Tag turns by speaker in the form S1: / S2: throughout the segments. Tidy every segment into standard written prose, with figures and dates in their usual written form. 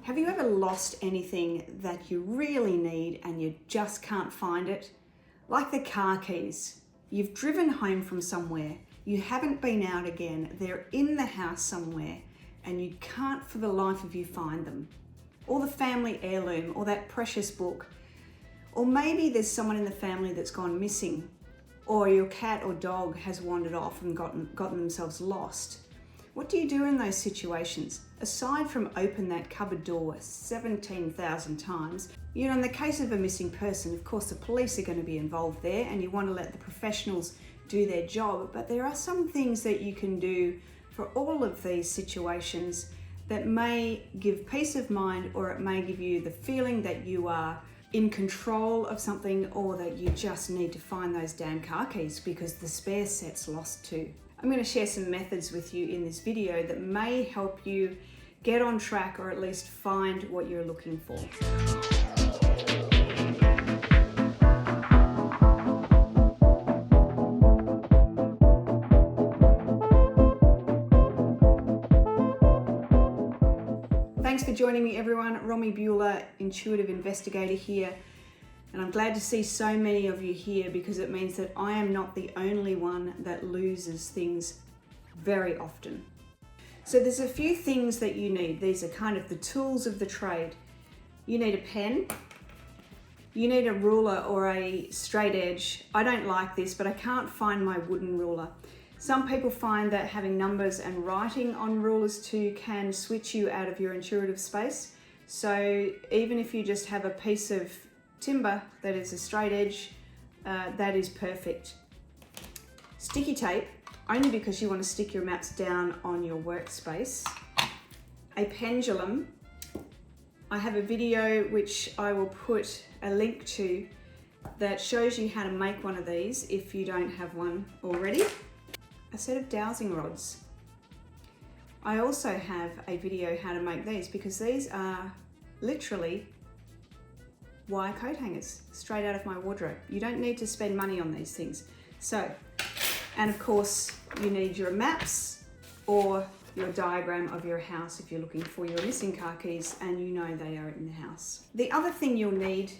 S1: Have you ever lost anything that you really need and you just can't find it? Like the car keys. You've driven home from somewhere, you haven't been out again, they're in the house somewhere, and you can't for the life of you find them. Or the family heirloom, or that precious book. Or maybe there's someone in the family that's gone missing, or your cat or dog has wandered off and gotten themselves lost. What do you do in those situations? Aside from open that cupboard door 17,000 times, in the case of a missing person, of course the police are going to be involved there and you want to let the professionals do their job, but there are some things that you can do for all of these situations that may give peace of mind, or it may give you the feeling that you are in control of something, or that you just need to find those damn car keys because the spare set's lost too. I'm going to share some methods with you in this video that may help you get on track, or at least find what you're looking for. Thanks for joining me, everyone. Rommie Bueller, Intuitive Investigator here. And I'm glad to see so many of you here, because it means that I am not the only one that loses things very often. So there's a few things that you need. These are kind of the tools of the trade. You need a pen. You need a ruler or a straight edge. I don't like this, but I can't find my wooden ruler. Some people find that having numbers and writing on rulers too can switch you out of your intuitive space. So even if you just have a piece of timber that is a straight edge, that is perfect. Sticky tape, only because you want to stick your maps down on your workspace. A pendulum. I have a video which I will put a link to that shows you how to make one of these if you don't have one already. A set of dowsing rods. I also have a video how to make these, because these are literally wire coat hangers straight out of my wardrobe. You don't need to spend money on these things. So, and of course you need your maps or your diagram of your house if you're looking for your missing car keys and you know they are in the house. The other thing you'll need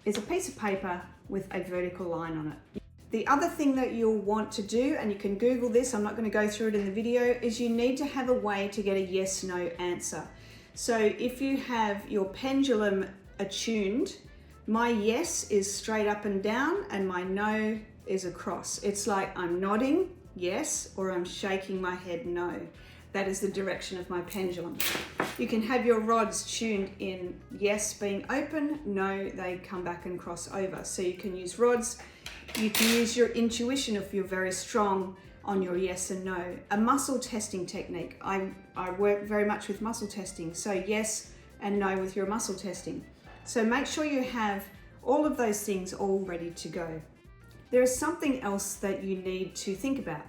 S1: is a piece of paper with a vertical line on it. The other thing that you'll want to do, and you can Google this, I'm not going to go through it in the video, is you need to have a way to get a yes/no answer. So if you have your pendulum attuned, my yes is straight up and down and my no is across. It's like I'm nodding yes, or I'm shaking my head no. That is the direction of my pendulum. You can have your rods tuned in yes being open, no they come back and cross over. So you can use rods, you can use your intuition if you're very strong on your yes and no. A muscle testing technique. I work very much with muscle testing. So yes and no with your muscle testing. So make sure you have all of those things all ready to go. There is something else that you need to think about.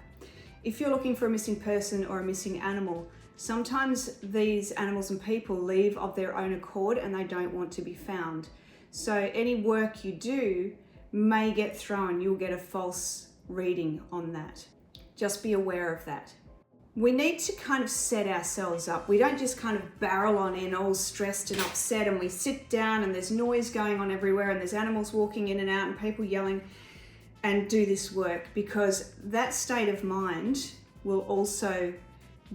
S1: If you're looking for a missing person or a missing animal, sometimes these animals and people leave of their own accord and they don't want to be found. So any work you do may get thrown. You'll get a false reading on that. Just be aware of that. We need to kind of set ourselves up. We don't just kind of barrel on in all stressed and upset, and we sit down and there's noise going on everywhere and there's animals walking in and out and people yelling, and do this work, because that state of mind will also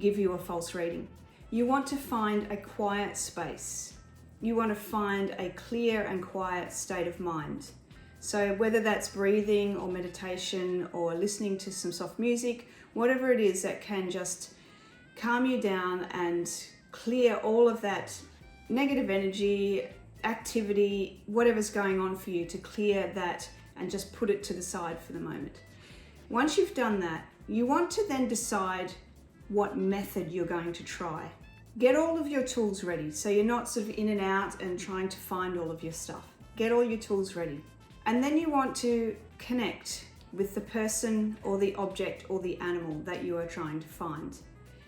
S1: give you a false reading. You want to find a quiet space. You want to find a clear and quiet state of mind. So whether that's breathing or meditation or listening to some soft music, whatever it is that can just calm you down and clear all of that negative energy, activity, whatever's going on for you, to clear that and just put it to the side for the moment. Once you've done that, you want to then decide what method you're going to try. Get all of your tools ready so you're not sort of in and out and trying to find all of your stuff. Get all your tools ready. And then you want to connect with the person or the object or the animal that you are trying to find.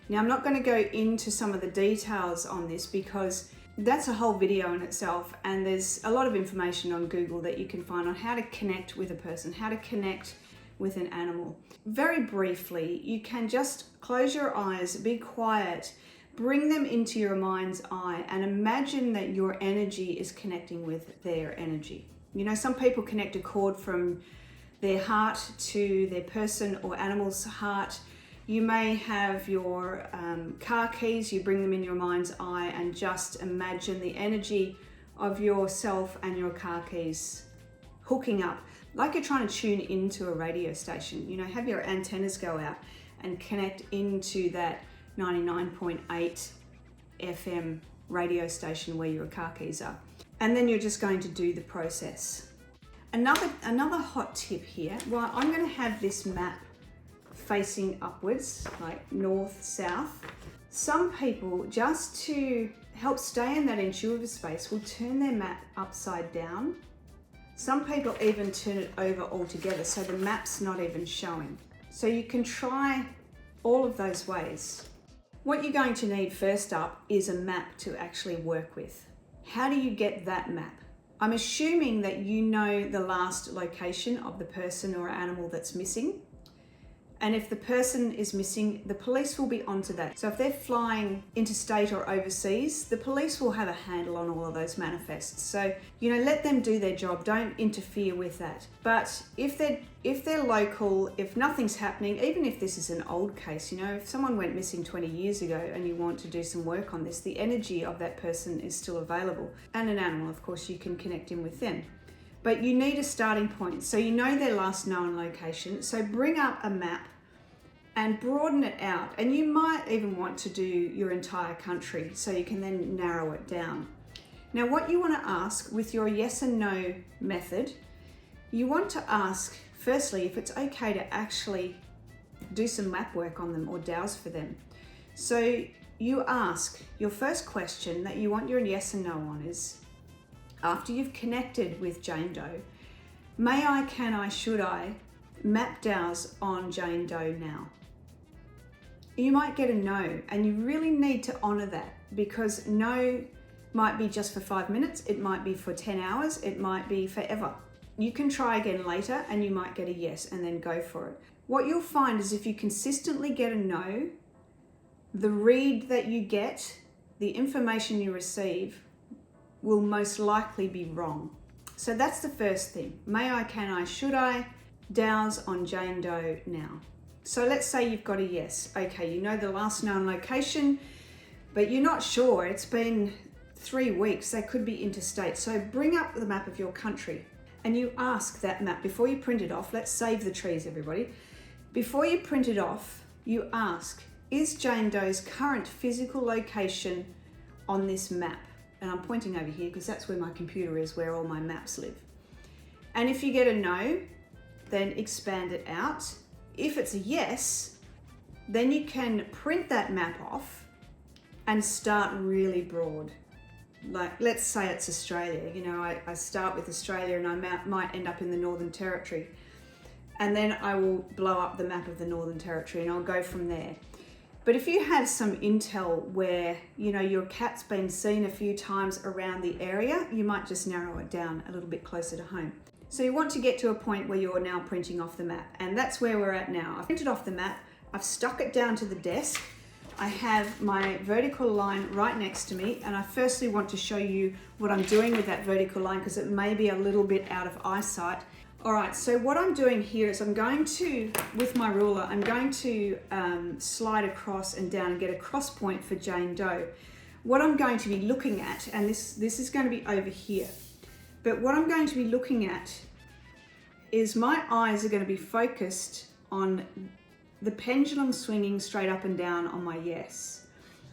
S1: Now, I'm not going to go into some of the details on this because that's a whole video in itself, and there's a lot of information on Google that you can find on how to connect with a person, how to connect with an animal. Very briefly, you can just close your eyes, be quiet, bring them into your mind's eye and imagine that your energy is connecting with their energy. You know, some people connect a cord from their heart to their person or animal's heart. You may have your car keys, you bring them in your mind's eye and just imagine the energy of yourself and your car keys hooking up, like you're trying to tune into a radio station. You know, have your antennas go out and connect into that 99.8 FM radio station where your car keys are. And then you're just going to do the process. Another hot tip here, well, I'm going to have this map facing upwards, like north, south. Some people, just to help stay in that intuitive space, will turn their map upside down. Some people even turn it over altogether, so the map's not even showing. So you can try all of those ways. What you're going to need first up is a map to actually work with. How do you get that map? I'm assuming that you know the last location of the person or animal that's missing. And if the person is missing, the police will be onto that. So if they're flying interstate or overseas, the police will have a handle on all of those manifests. So, you know, let them do their job. Don't interfere with that. But if they're local, if nothing's happening, even if this is an old case, you know, if someone went missing 20 years ago and you want to do some work on this, the energy of that person is still available. And an animal, of course, you can connect in with them. But you need a starting point. So you know their last known location. So bring up a map and broaden it out. And you might even want to do your entire country so you can then narrow it down. Now, what you want to ask with your yes and no method, you want to ask, firstly, if it's okay to actually do some map work on them or dowse for them. So you ask, your first question that you want your yes and no on is, after you've connected with Jane Doe, may I, can I, should I map dowse on Jane Doe now? You might get a no, and you really need to honor that, because no might be just for 5 minutes, it might be for 10 hours, it might be forever. You can try again later and you might get a yes and then go for it. What you'll find is if you consistently get a no, the read that you get, the information you receive, will most likely be wrong. So that's the first thing. May I, can I, should I dowse on Jane Doe now? So let's say you've got a yes. Okay, you know the last known location, but you're not sure. It's been 3 weeks. They could be interstate. So bring up the map of your country and you ask that map before you print it off. Let's save the trees, everybody. Before you print it off, you ask, is Jane Doe's current physical location on this map? And I'm pointing over here because that's where my computer is, where all my maps live. And if you get a no, then expand it out. If it's a yes, then you can print that map off and start really broad. Like, let's say it's Australia. You know, I start with Australia and I might end up in the Northern Territory. And then I will blow up the map of the Northern Territory and I'll go from there. But if you have some intel where, you know, your cat's been seen a few times around the area, you might just narrow it down a little bit closer to home. So you want to get to a point where you're now printing off the map, and that's where we're at now. I've printed off the map, I've stuck it down to the desk, I have my vertical line right next to me, and I firstly want to show you what I'm doing with that vertical line because it may be a little bit out of eyesight. All right, so what I'm doing here is I'm going to, with my ruler, I'm going to slide across and down and get a cross point for Jane Doe. What I'm going to be looking at, and this is going to be over here, but what I'm going to be looking at is my eyes are going to be focused on the pendulum swinging straight up and down on my yes.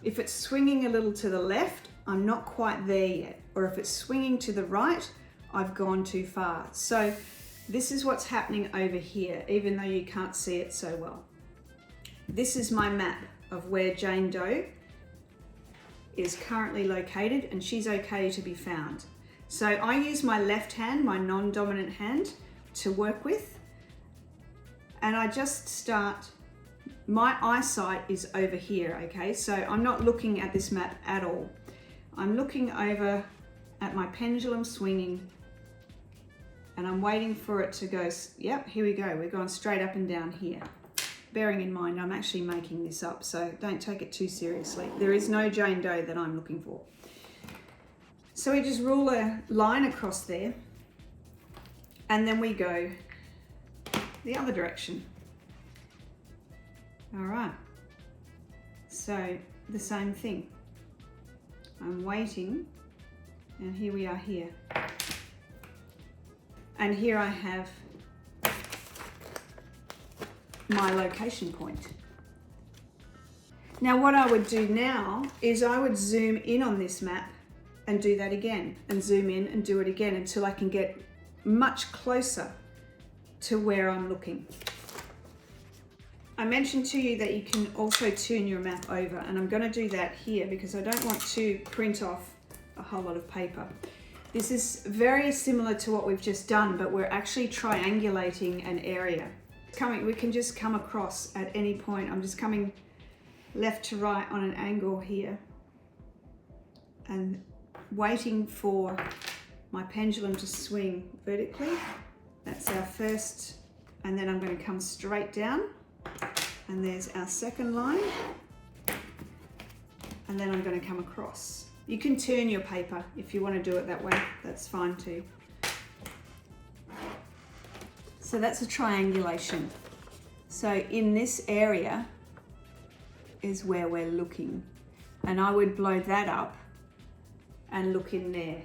S1: If it's swinging a little to the left, I'm not quite there yet. Or if it's swinging to the right, I've gone too far. So this is what's happening over here, even though you can't see it so well. This is my map of where Jane Doe is currently located, and she's okay to be found. So I use my left hand, my non-dominant hand, to work with, and I just start, my eyesight is over here, okay? So I'm not looking at this map at all. I'm looking over at my pendulum swinging, and I'm waiting for it to go, yep, here we go. We're going straight up and down here. bearing in mind I'm actually making this up, so don't take it too seriously. There is no Jane Doe that I'm looking for. So we just rule a line across there, and then we go the other direction. All right, so the same thing. I'm waiting, and here we are here. And here I have my location point. Now what I would do now is I would zoom in on this map and do that again, and zoom in and do it again until I can get much closer to where I'm looking. I mentioned to you that you can also turn your map over, and I'm going to do that here because I don't want to print off a whole lot of paper. This is very similar to what we've just done, but we're actually triangulating an area. We can just come across at any point. I'm just coming left to right on an angle here and waiting for my pendulum to swing vertically. That's our first, and then I'm going to come straight down, and there's our second line, and then I'm going to come across. You can turn your paper if you want to do it that way, that's fine too. So that's a triangulation. So in this area is where we're looking, and I would blow that up and look in there.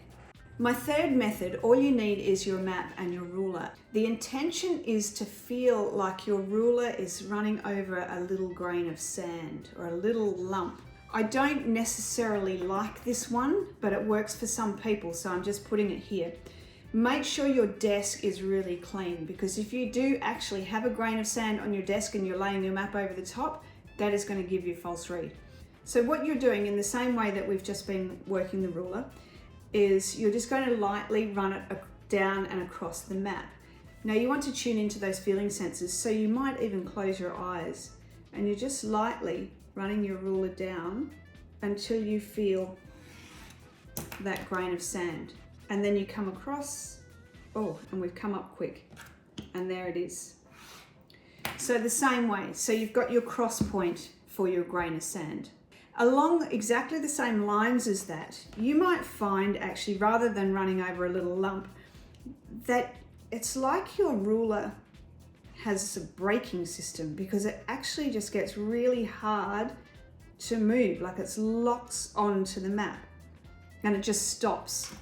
S1: My third method, all you need is your map and your ruler. The intention is to feel like your ruler is running over a little grain of sand or a little lump. I don't necessarily like this one, but it works for some people, so I'm just putting it here. Make sure your desk is really clean, because if you do actually have a grain of sand on your desk and you're laying your map over the top, that is going to give you a false read. So what you're doing, in the same way that we've just been working the ruler, is you're just going to lightly run it down and across the map. Now you want to tune into those feeling sensors, so you might even close your eyes, and you're just lightly running your ruler down until you feel that grain of sand. And then you come across, oh, and we've come up quick, and there it is. So the same way, so you've got your cross point for your grain of sand. Along exactly the same lines as that, you might find actually, rather than running over a little lump, that it's like your ruler has a braking system, because it actually just gets really hard to move, like it's locked onto the map and it just stops.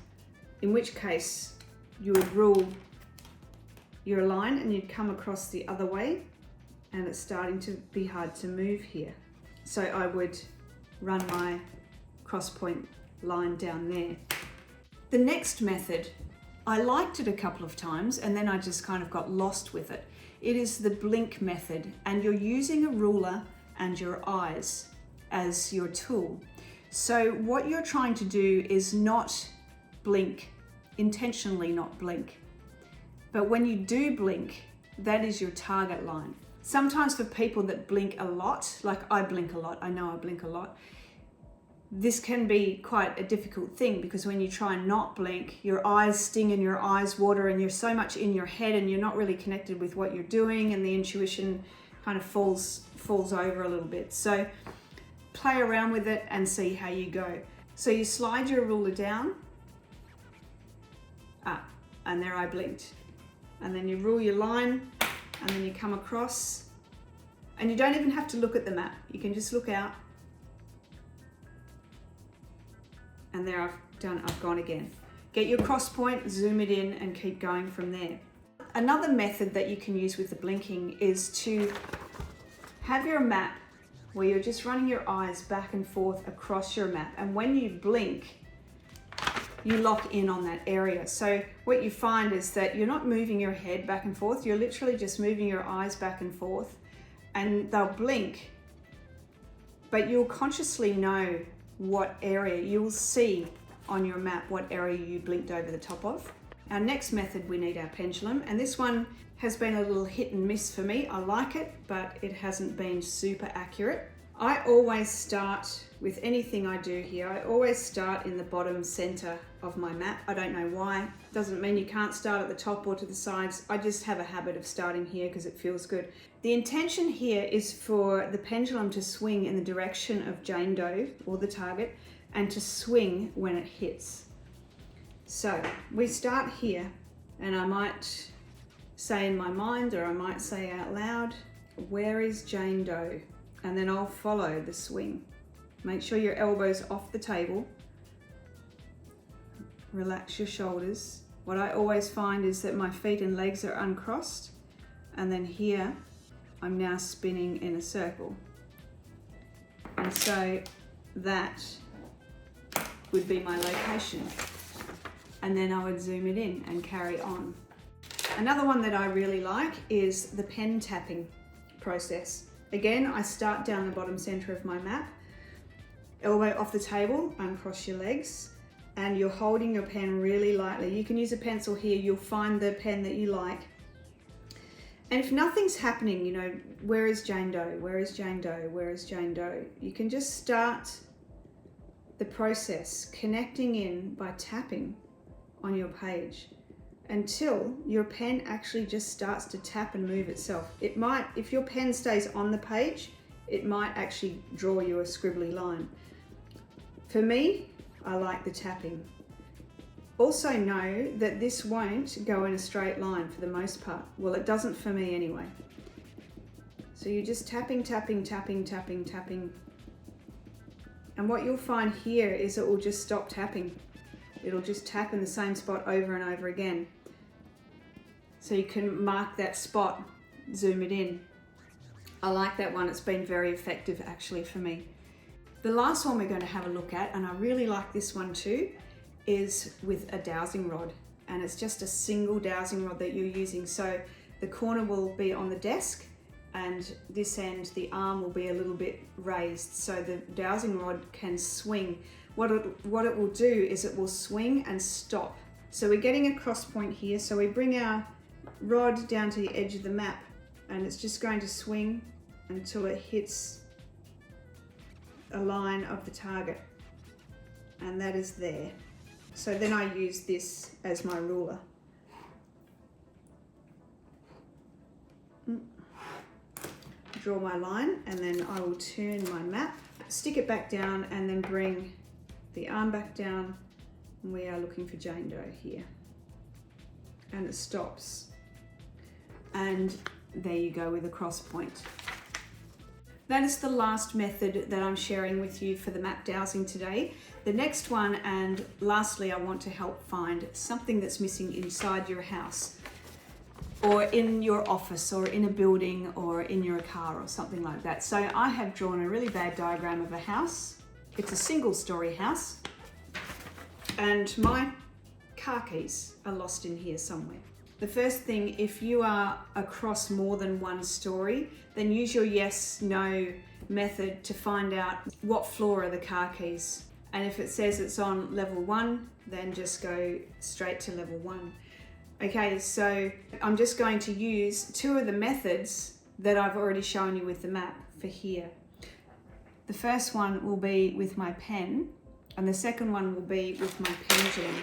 S1: In which case you would rule your line and you'd come across the other way, and it's starting to be hard to move here. So I would run my cross point line down there. The next method, I liked it a couple of times and then I just kind of got lost with it. It is the blink method, and you're using a ruler and your eyes as your tool. So what you're trying to do is not blink, intentionally not blink. But when you do blink, that is your target line. Sometimes for people that blink a lot, like I blink a lot, I know I blink a lot, this can be quite a difficult thing, because when you try and not blink, your eyes sting and your eyes water, and you're so much in your head and you're not really connected with what you're doing, and the intuition kind of falls over a little bit. So play around with it and see how you go. So you slide your ruler down, and there I blinked. And then you rule your line, and then you come across, and you don't even have to look at the map. You can just look out. And there I've gone again. Get your cross point, zoom it in, and keep going from there. Another method that you can use with the blinking is to have your map where you're just running your eyes back and forth across your map. And when you blink, you lock in on that area. So what you find is that you're not moving your head back and forth, you're literally just moving your eyes back and forth, and they'll blink, but you'll consciously know what area, you'll see on your map what area you blinked over the top of. Our next method, we need our pendulum, and this one has been a little hit and miss for me. I like it, but it hasn't been super accurate. I always start with anything I do here. I always start in the bottom center of my map. I don't know why. Doesn't mean you can't start at the top or to the sides. I just have a habit of starting here because it feels good. The intention here is for the pendulum to swing in the direction of Jane Doe or the target and to swing when it hits. So we start here, and I might say in my mind, or I might say out loud, where is Jane Doe? And then I'll follow the swing. Make sure your elbow's off the table. Relax your shoulders. What I always find is that my feet and legs are uncrossed. And then here, I'm now spinning in a circle. And so that would be my location. And then I would zoom it in and carry on. Another one that I really like is the pen tapping process. Again, I start down the bottom center of my map, elbow off the table, uncross your legs, and you're holding your pen really lightly. You can use a pencil here, you'll find the pen that you like. And if nothing's happening, you know, where is Jane Doe? Where is Jane Doe? Where is Jane Doe? You can just start the process, connecting in by tapping on your page until your pen actually just starts to tap and move itself. It might, if your pen stays on the page, it might actually draw you a scribbly line. For me, I like the tapping. Also know that this won't go in a straight line for the most part. Well, it doesn't for me anyway. So you're just tapping, tapping, tapping, tapping, tapping. And what you'll find here is it will just stop tapping. It'll just tap in the same spot over and over again. So you can mark that spot, zoom it in. I like that one, it's been very effective actually for me. The last one we're going to have a look at, and I really like this one too, is with a dowsing rod. And it's just a single dowsing rod that you're using. So the corner will be on the desk, and this end, the arm will be a little bit raised. So the dowsing rod can swing. What it will do is it will swing and stop. So we're getting a cross point here. So we bring our rod down to the edge of the map, and it's just going to swing until it hits a line of the target. And that is there. So then I use this as my ruler. Draw my line, and then I will turn my map, stick it back down, and then bring the arm back down. We are looking for Jane Doe here. And it stops. And there you go with a cross point. That is the last method that I'm sharing with you for the map dowsing today. The next one, and lastly, I want to help find something that's missing inside your house, or in your office, or in a building, or in your car, or something like that. So I have drawn a really bad diagram of a house. It's a single-story house, and my car keys are lost in here somewhere. The first thing, if you are across more than one story, then use your yes, no method to find out what floor are the car keys. And if it says it's on level 1, then just go straight to level 1. Okay, so I'm just going to use two of the methods that I've already shown you with the map for here. The first one will be with my pen, and the second one will be with my pendulum.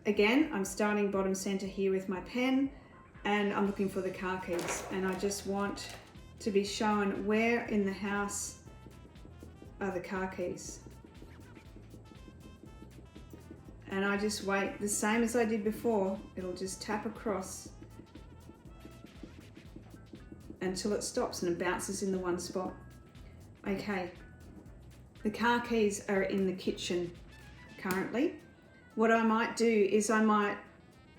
S1: Again, I'm starting bottom center here with my pen, and I'm looking for the car keys, and I just want to be shown where in the house are the car keys. And I just wait, the same as I did before. It'll just tap across until it stops and it bounces in the one spot. Okay, the car keys are in the kitchen currently. What I might do is I might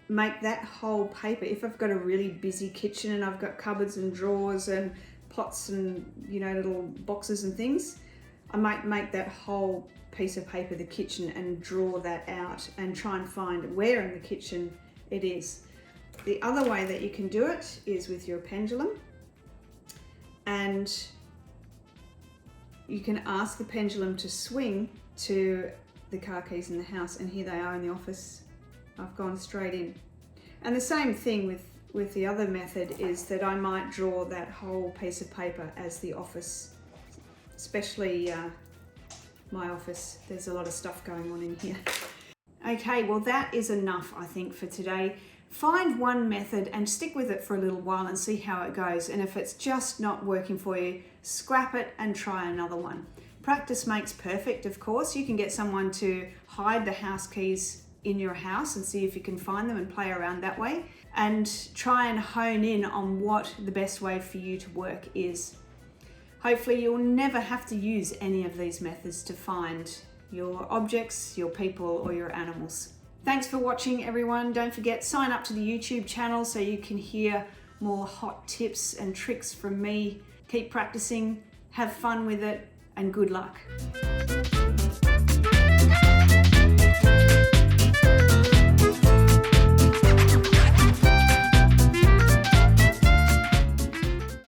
S1: make that whole paper, if I've got a really busy kitchen and I've got cupboards and drawers and pots and, you know, little boxes and things, I might make that whole piece of paper the kitchen and draw that out and try and find where in the kitchen it is. The other way that you can do it is with your pendulum, and you can ask the pendulum to swing to the car keys in the house, and here they are in the office. I've gone straight in. And the same thing with the other method is that I might draw that whole piece of paper as the office especially my office. There's a lot of stuff going on in here. Okay, well that is enough, I think, for today. Find one method and stick with it for a little while and see how it goes. And if it's just not working for you, scrap it and try another one. Practice makes perfect, of course. You can get someone to hide the house keys in your house and see if you can find them and play around that way. And try and hone in on what the best way for you to work is. Hopefully you'll never have to use any of these methods to find your objects, your people, or your animals. Thanks for watching, everyone. Don't forget, sign up to the YouTube channel so you can hear more hot tips and tricks from me. Keep practicing, have fun with it, and good luck.